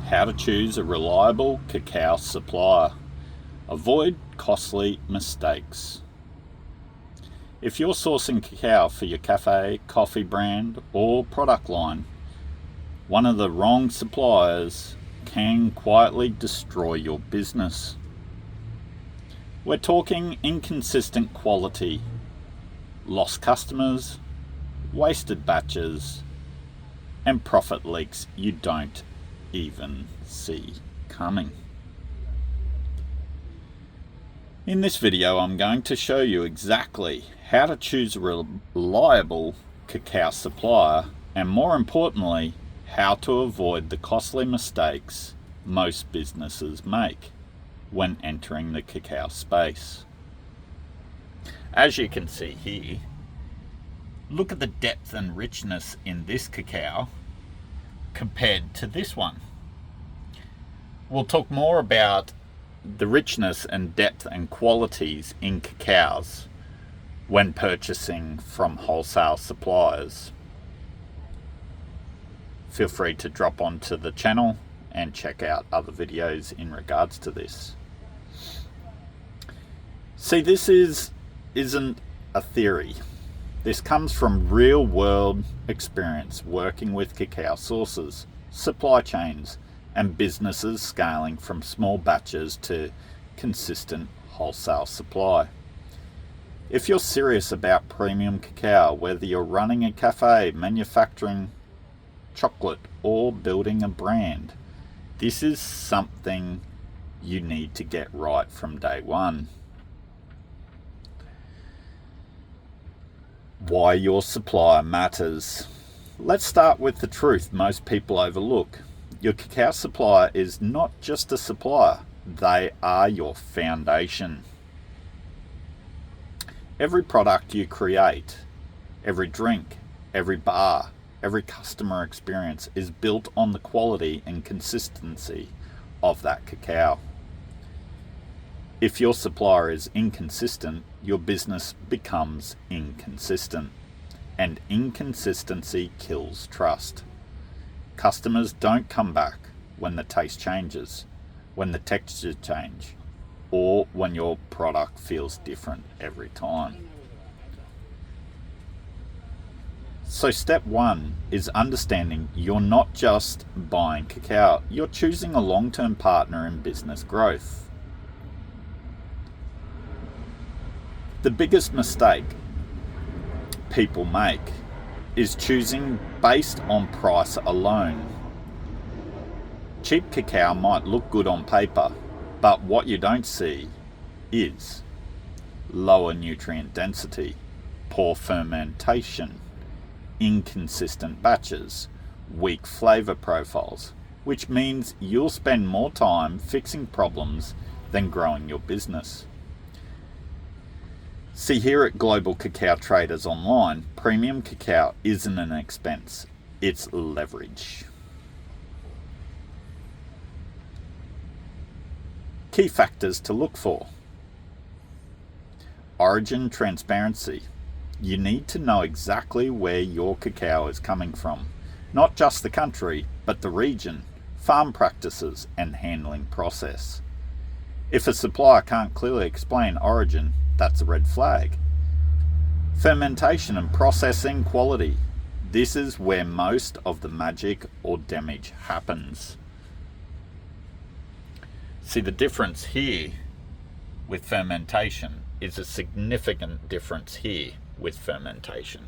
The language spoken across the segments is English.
How to choose a reliable cacao supplier. Avoid costly mistakes. If you're sourcing cacao for your cafe, coffee brand, or product line, one of the wrong suppliers can quietly destroy your business. We're talking inconsistent quality, lost customers, wasted batches, and profit leaks you don't even see coming. In this video, I'm going to show you exactly how to choose a reliable cacao supplier, and more importantly, how to avoid the costly mistakes most businesses make when entering the cacao space. As you can see here, look at the depth and richness in this cacao compared to this one. We'll talk more about the richness and depth and qualities in cacaos when purchasing from wholesale suppliers. Feel free to drop onto the channel and check out other videos in regards to this. See, this isn't a theory. This comes from real world experience working with cacao sources, supply chains, and businesses scaling from small batches to consistent wholesale supply. If you're serious about premium cacao, whether you're running a cafe, manufacturing chocolate, or building a brand, this is something you need to get right from day one. Why your supplier matters. Let's start with the truth most people overlook. Your cacao supplier is not just a supplier, they are your foundation. Every product you create, every drink, every bar, every customer experience is built on the quality and consistency of that cacao. If your supplier is inconsistent, your business becomes inconsistent, and inconsistency kills trust. Customers don't come back when the taste changes, when the texture change, or when your product feels different every time. So step one is understanding you're not just buying cacao, you're choosing a long-term partner in business growth. The biggest mistake people make is choosing based on price alone. Cheap cacao might look good on paper, but what you don't see is lower nutrient density, poor fermentation, inconsistent batches, weak flavour profiles, which means you'll spend more time fixing problems than growing your business. See, here at Global Cacao Traders Online, premium cacao isn't an expense, it's leverage. Key factors to look for. Origin transparency. You need to know exactly where your cacao is coming from, not just the country, but the region, farm practices, and handling process. If a supplier can't clearly explain origin, that's a red flag. Fermentation and processing quality. This is where most of the magic or damage happens. See, the difference here with fermentation is a significant difference here with fermentation.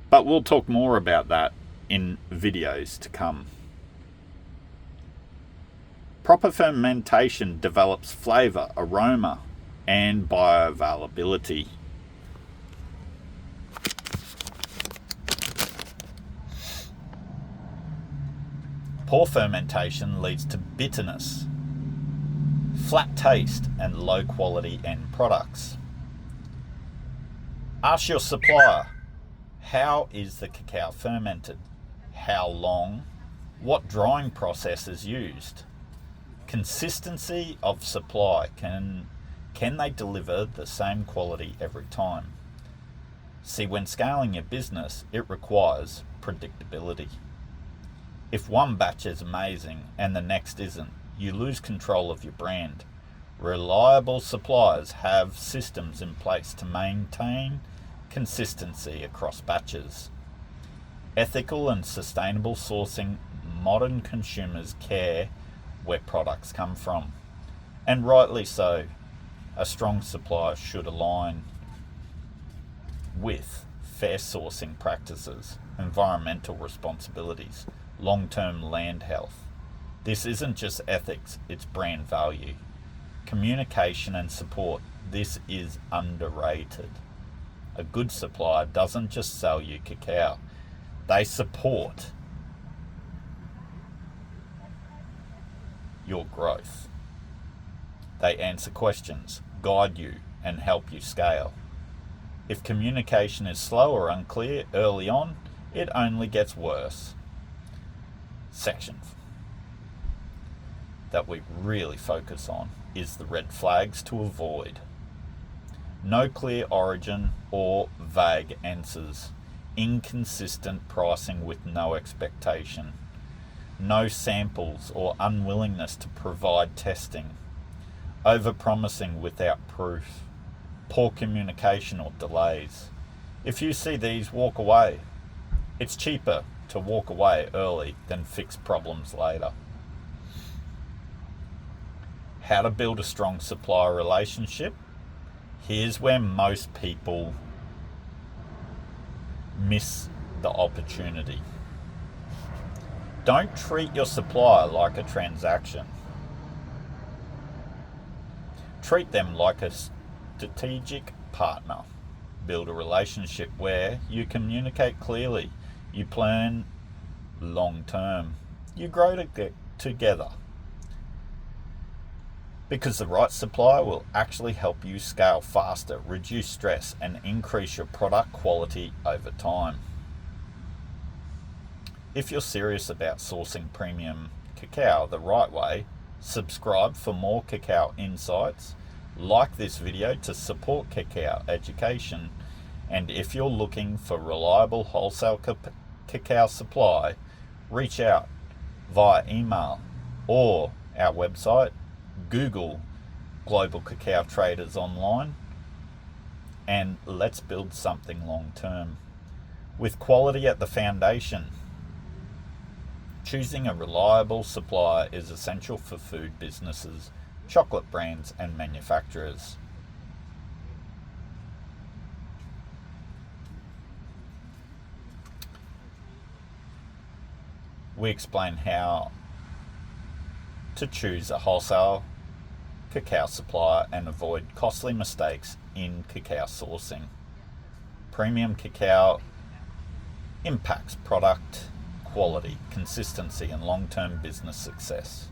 But we'll talk more about that in videos to come. Proper fermentation develops flavour, aroma, and bioavailability. Poor fermentation leads to bitterness, flat taste, and low quality end products. Ask your supplier, how is the cacao fermented? How long? What drying process is used? Consistency of supply. Can they deliver the same quality every time? See, when scaling your business, it requires predictability. If one batch is amazing and the next isn't, you lose control of your brand. Reliable suppliers have systems in place to maintain consistency across batches. Ethical and sustainable sourcing, modern consumers care where products come from. And rightly so. A strong supplier should align with fair sourcing practices, environmental responsibilities, long-term land health. This isn't just ethics, it's brand value. Communication and support, this is underrated. A good supplier doesn't just sell you cacao, they support your growth. They answer questions, guide you, and help you scale. If communication is slow or unclear early on, it only gets worse. Section that we really focus on is the red flags to avoid. No clear origin or vague answers. Inconsistent pricing with no expectation. No samples or unwillingness to provide testing. Overpromising without proof. Poor communication or delays. If you see these, walk away. It's cheaper to walk away early than fix problems later. How to build a strong supplier relationship? Here's where most people miss the opportunity. Don't treat your supplier like a transaction. Treat them like a strategic partner. Build a relationship where you communicate clearly, you plan long term, you grow together. Because the right supplier will actually help you scale faster, reduce stress, and increase your product quality over time. If you're serious about sourcing premium cacao the right way, subscribe for more cacao insights, like this video to support cacao education, and if you're looking for reliable wholesale cacao supply, reach out via email or our website. Google Global Cacao Traders online, and let's build something long term. With quality at the foundation, choosing a reliable supplier is essential for food businesses, chocolate brands, and manufacturers. We explain how to choose a wholesale cacao supplier and avoid costly mistakes in cacao sourcing. Premium cacao impacts product quality, consistency, and long-term business success.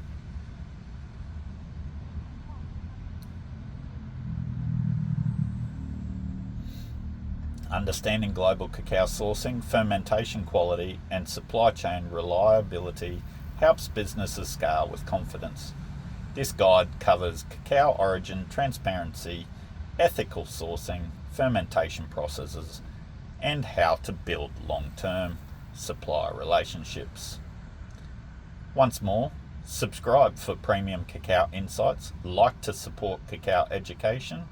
Understanding global cacao sourcing, fermentation quality, and supply chain reliability helps businesses scale with confidence. This guide covers cacao origin, transparency, ethical sourcing, fermentation processes, and how to build long-term supplier relationships. Once more, subscribe for premium cacao insights, like to support cacao education,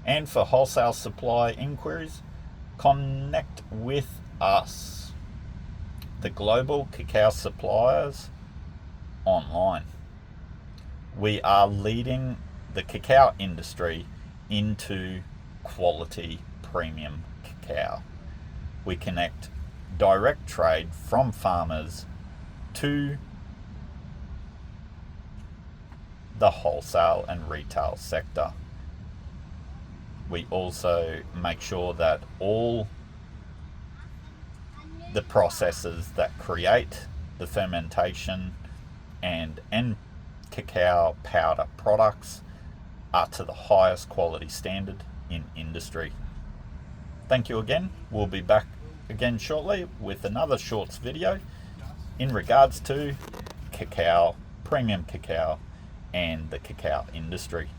and for wholesale supply inquiries, connect with us, the Global Cacao Suppliers online. We are leading the cacao industry into quality premium cacao. We connect direct trade from farmers to the wholesale and retail sector. We also make sure that all the processes that create the fermentation and end cacao powder products are to the highest quality standard in industry. Thank you again. We'll be back again shortly with another shorts video in regards to cacao, premium cacao, and the cacao industry.